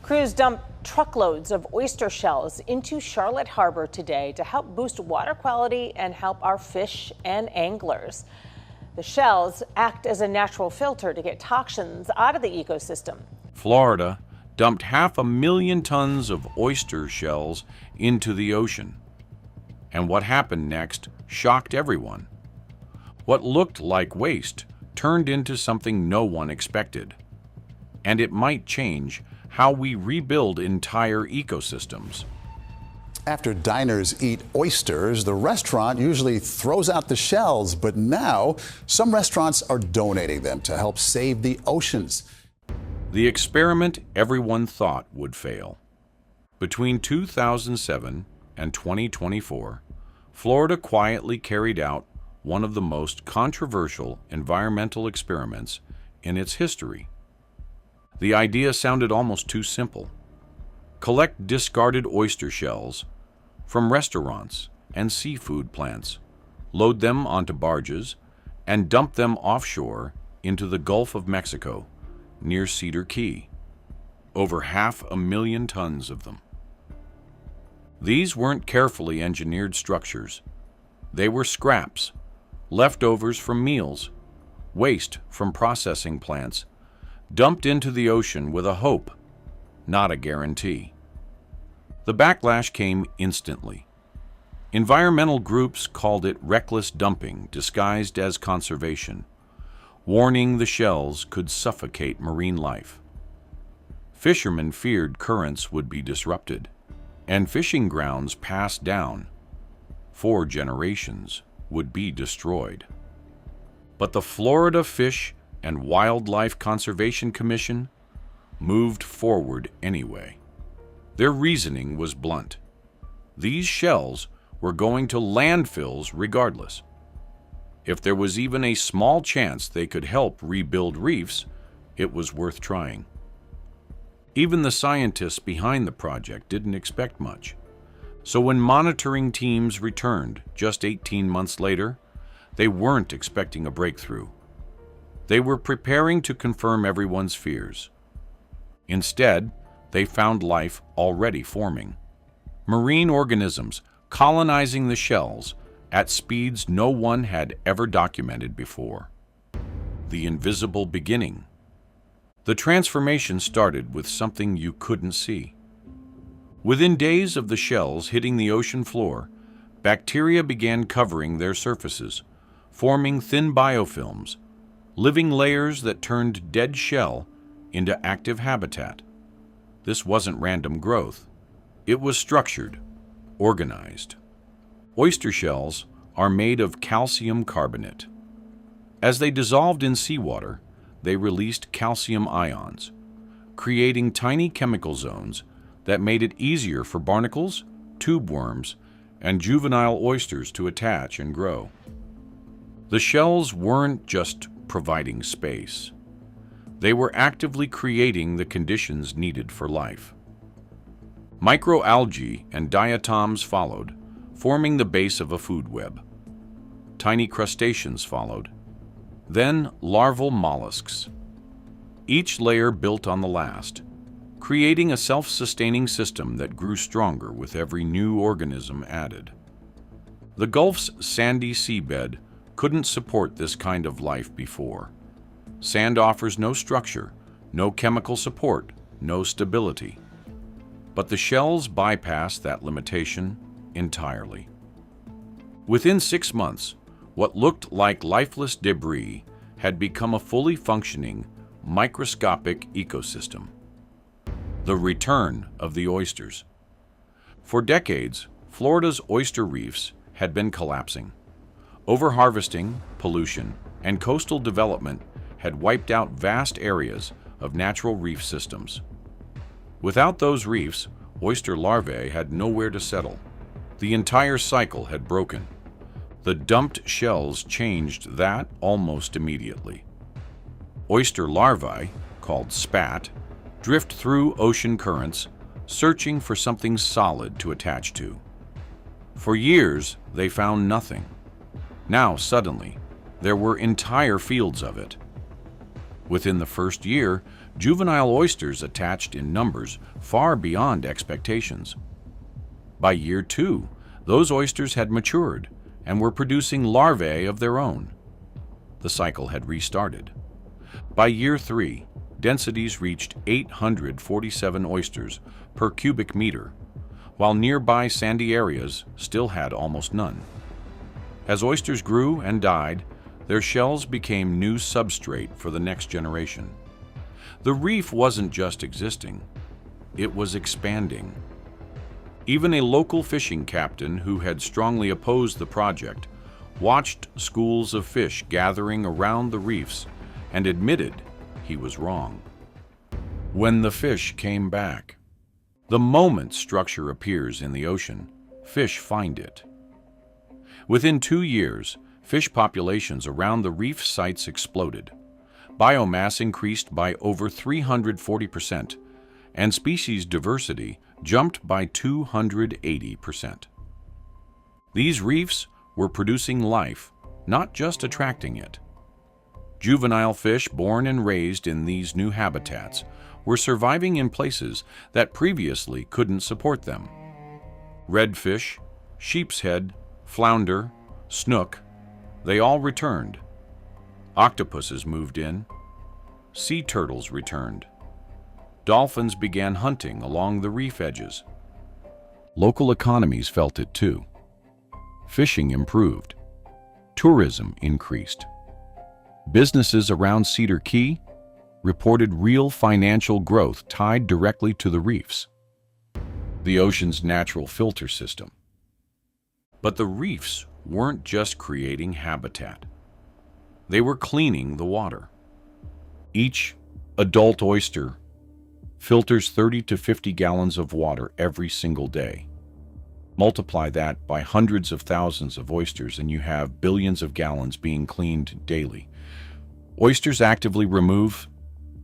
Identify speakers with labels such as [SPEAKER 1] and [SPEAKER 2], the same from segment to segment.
[SPEAKER 1] Crews dumped truckloads of oyster shells into Charlotte Harbor today to help boost water quality and help our fish and anglers. The shells act as a natural filter to get toxins out of the ecosystem.
[SPEAKER 2] Florida dumped 500,000 tons of oyster shells into the ocean. And what happened next shocked everyone. What looked like waste turned into something no one expected. And it might change how we rebuild entire ecosystems.
[SPEAKER 3] After diners eat oysters, the restaurant usually throws out the shells, but now some restaurants are donating them to help save the oceans.
[SPEAKER 2] The experiment everyone thought would fail. Between 2007 and 2024, Florida quietly carried out one of the most controversial environmental experiments in its history. The idea sounded almost too simple. Collect discarded oyster shells from restaurants and seafood plants, load them onto barges, and dump them offshore into the Gulf of Mexico near Cedar Key. Over 500,000 tons of them. These weren't carefully engineered structures. They were scraps, leftovers from meals, waste from processing plants, dumped into the ocean with a hope, not a guarantee. The backlash came instantly. Environmental groups called it reckless dumping disguised as conservation, warning the shells could suffocate marine life. Fishermen feared currents would be disrupted, and fishing grounds passed down. 4 generations would be destroyed. But the Florida Fish and Wildlife Conservation Commission moved forward anyway. Their reasoning was blunt. These shells were going to landfills regardless. If there was even a small chance they could help rebuild reefs, it was worth trying. Even the scientists behind the project didn't expect much. So when monitoring teams returned just 18 months later, they weren't expecting a breakthrough. They were preparing to confirm everyone's fears. Instead, they found life already forming. Marine organisms colonizing the shells at speeds no one had ever documented before. The invisible beginning. The transformation started with something you couldn't see. Within days of the shells hitting the ocean floor, bacteria began covering their surfaces, forming thin biofilms, living layers that turned dead shell into active habitat. This wasn't random growth. It was structured, organized. Oyster shells are made of calcium carbonate. As they dissolved in seawater, they released calcium ions, creating tiny chemical zones that made it easier for barnacles, tube worms, and juvenile oysters to attach and grow. The shells weren't just providing space. They were actively creating the conditions needed for life. Microalgae and diatoms followed, forming the base of a food web. Tiny crustaceans followed. Then larval mollusks. Each layer built on the last, creating a self-sustaining system that grew stronger with every new organism added. The Gulf's sandy seabed couldn't support this kind of life before. Sand offers no structure, no chemical support, no stability. But the shells bypassed that limitation entirely. Within 6 months, what looked like lifeless debris had become a fully functioning, microscopic ecosystem. The return of the oysters. For decades, Florida's oyster reefs had been collapsing. Overharvesting, pollution, and coastal development had wiped out vast areas of natural reef systems. Without those reefs, oyster larvae had nowhere to settle. The entire cycle had broken. The dumped shells changed that almost immediately. Oyster larvae, called spat, drift through ocean currents, searching for something solid to attach to. For years, they found nothing. Now, suddenly, there were entire fields of it. Within the first year, Juvenile oysters attached in numbers far beyond expectations. By year 2, those oysters had matured and were producing larvae of their own. The cycle had restarted. By year 3, densities reached 847 oysters per cubic meter, while nearby sandy areas still had almost none. As oysters grew and died, their shells became new substrate for the next generation. The reef wasn't just existing, it was expanding. Even a local fishing captain who had strongly opposed the project watched schools of fish gathering around the reefs and admitted he was wrong. When the fish came back, the moment structure appears in the ocean, fish find it. Within 2 years, fish populations around the reef sites exploded. Biomass increased by over 340%, and species diversity jumped by 280%. These reefs were producing life, not just attracting it. Juvenile fish born and raised in these new habitats were surviving in places that previously couldn't support them. Redfish, sheepshead, flounder, snook, they all returned. Octopuses moved in. Sea turtles returned. Dolphins began hunting along the reef edges. Local economies felt it too. Fishing improved. Tourism increased. Businesses around Cedar Key reported real financial growth tied directly to the reefs, the ocean's natural filter system. But the reefs weren't just creating habitat. They were cleaning the water. Each adult oyster filters 30 to 50 gallons of water every single day. Multiply that by hundreds of thousands of oysters and you have billions of gallons being cleaned daily. Oysters actively remove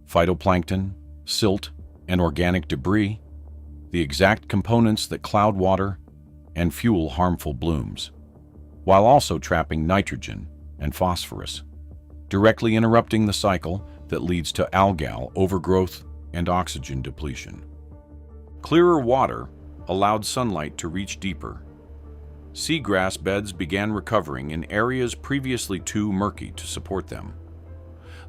[SPEAKER 2] phytoplankton, silt, and organic debris, the exact components that cloud water and fuel harmful blooms, while also trapping nitrogen and phosphorus, directly interrupting the cycle that leads to algal overgrowth and oxygen depletion. Clearer water allowed sunlight to reach deeper. Seagrass beds began recovering in areas previously too murky to support them.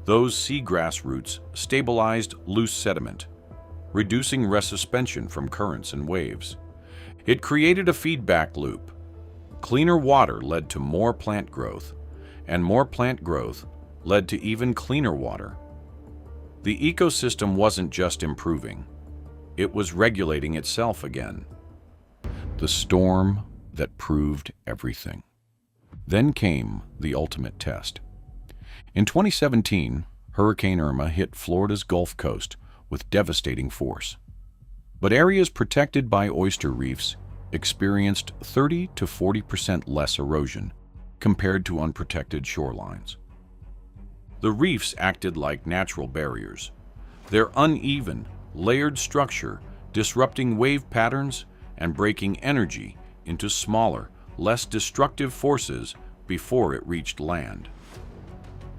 [SPEAKER 2] Those seagrass roots stabilized loose sediment, reducing resuspension from currents and waves. It created a feedback loop. Cleaner water led to more plant growth, and more plant growth led to even cleaner water. The ecosystem wasn't just improving, it was regulating itself again. The storm that proved everything. Then came the ultimate test. In 2017, Hurricane Irma hit Florida's Gulf Coast with devastating force. But areas protected by oyster reefs experienced 30 to 40% less erosion compared to unprotected shorelines. The reefs acted like natural barriers, their uneven, layered structure disrupting wave patterns and breaking energy into smaller, less destructive forces before it reached land.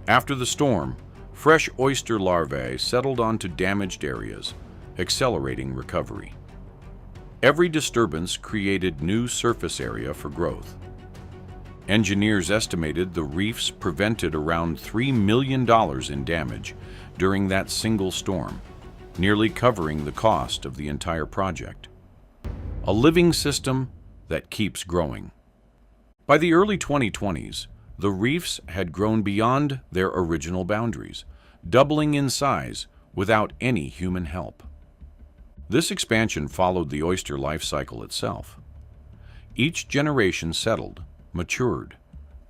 [SPEAKER 2] After the storm, fresh oyster larvae settled onto damaged areas, accelerating recovery. Every disturbance created new surface area for growth. Engineers estimated the reefs prevented around $3 million in damage during that single storm, nearly covering the cost of the entire project. A living system that keeps growing. By the early 2020s, the reefs had grown beyond their original boundaries, doubling in size without any human help. This expansion followed the oyster life cycle itself. Each generation settled, matured,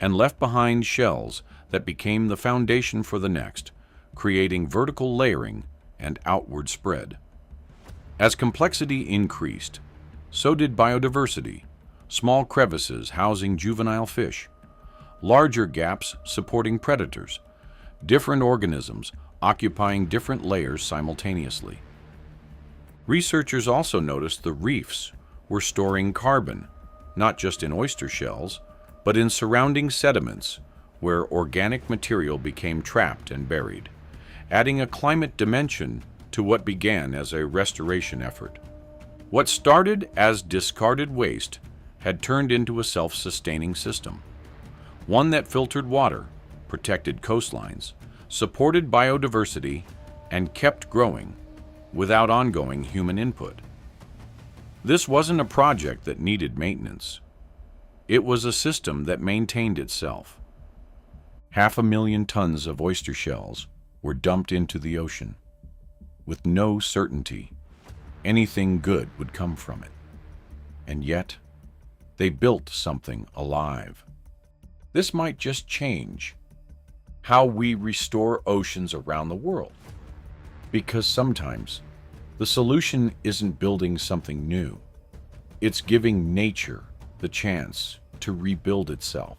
[SPEAKER 2] and left behind shells that became the foundation for the next, creating vertical layering and outward spread. As complexity increased, so did biodiversity, small crevices housing juvenile fish, larger gaps supporting predators, different organisms occupying different layers simultaneously. Researchers also noticed the reefs were storing carbon, not just in oyster shells, but in surrounding sediments where organic material became trapped and buried. adding a climate dimension to what began as a restoration effort. What started as discarded waste had turned into a self-sustaining system, one that filtered water, protected coastlines, supported biodiversity, and kept growing without ongoing human input. This wasn't a project that needed maintenance. It was a system that maintained itself. 500,000 tons of oyster shells were dumped into the ocean, with no certainty anything good would come from it. And yet, they built something alive. This might just change how we restore oceans around the world. Because sometimes, the solution isn't building something new. It's giving nature the chance to rebuild itself.